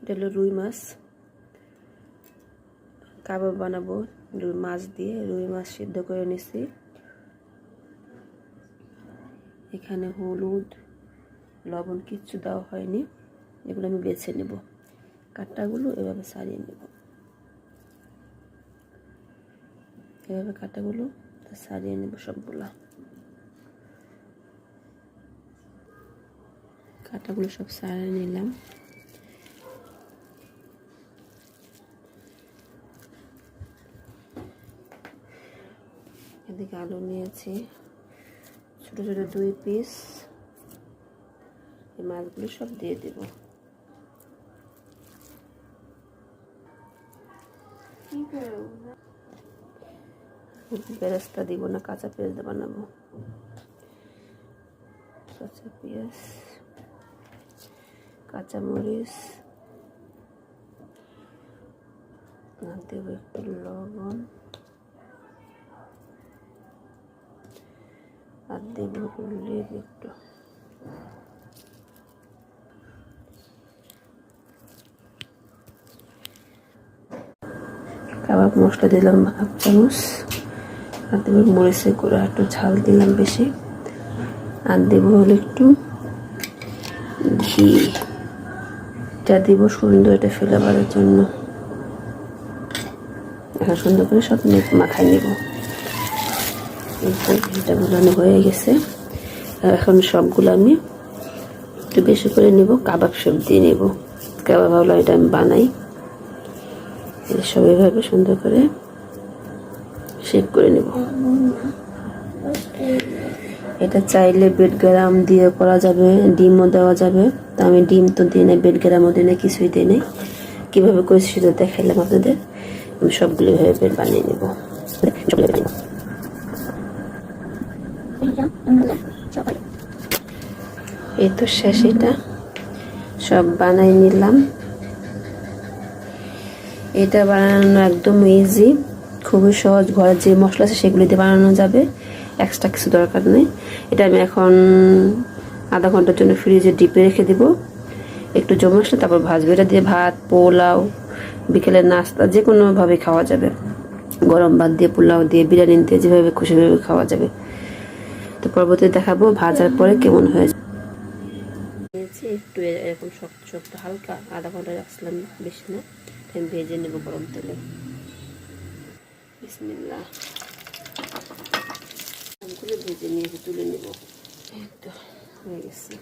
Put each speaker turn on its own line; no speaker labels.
এটা হলো রুই মাছ, কাবাব বানাবো রুই মাছ দিয়ে। রুই মাছ সিদ্ধ করে নিছি। এখানে হলুদ লবণ কিচ্ছু দেওয়া হয়নি। এগুলো আমি বেছে নেব, কাঁটাগুলো এভাবে ছাড়িয়ে নেব। এভাবে কাঁটাগুলো ছাড়িয়ে নেব সবগুলা। কাঁটাগুলো সব ছাড়িয়ে নিলাম। এদিকে আলু নিয়েছি ছোট ছোট 2 পিস। এই মাছগুলো সব দিয়ে দেব। বেরেস্তা দিব না, কাঁচা পেঁয়াজ দিয়ে বানাবো। কাঁচা পেঁয়াজ, কাঁচা মরিচ, দেব একটু লবণ, আর দেব লেবু একটু। কাবাব মশলা দিলাম 1/2 চামচ, আর দেব মরিচের গুঁড়া, একটু ঝাল দিলাম বেশি। আর দেব হলো একটু ঘি, এটা দিব সুন্দর এটা ফ্লেভারের জন্য। এখন সুন্দর করে সব মাখাই নেব। এটা গুলানো হয়ে গেছে। এখন সবগুলো আমি একটু বেশি করে নেব, কাবাব সব দিয়ে নেব। কাবাব হলো এটা আমি বানাই। সব এভাবে সুন্দর করে শেপ করে নেব। এটা চাইলে বেড গ্রাম দিয়ে করা যাবে, ডিমও দেওয়া যাবে। তা আমি ডিম তো দিই না, বেড গ্রামও দিই না, কিছুই দিই নাই। কীভাবে করেছি সেটা দেখাইলাম আপনাদের। আমি সবগুলো এভাবে বানিয়ে নেব। এই তো শেষ, এটা সব বানাই নিলাম। এটা বানানো একদম ইজি, খুবই সহজ। ঘরে যে মশলা আছে সেগুলি দিয়ে বানানো যাবে, এক্সট্রা কিছু দরকার নেই। এটা আমি এখন আধা ঘন্টার জন্য ফ্রিজে ডিপে রেখে দিব। একটু জমে আসলে তারপর ভাজবে। এটা দিয়ে ভাত, পোলাও, বিকেলের নাস্তা যে কোনোভাবে খাওয়া যাবে। গরম ভাত দিয়ে, পোলাও দিয়ে, বিরিয়ানি দিয়ে, যেভাবে খুশি ভাবে খাওয়া যাবে। তো পরবর্তীতে দেখাবো ভাজার পরে কেমন হয়েছে। একটু এরকম শক্ত শক্ত হালকা, আধা ঘন্টা রাখছিলাম, বেশি না। আমি ভেজে নেব গরম তেলে। বিসমিল্লাহ, ভেজে নিয়ে তুলে নেব। এই তো হয়ে গেছে।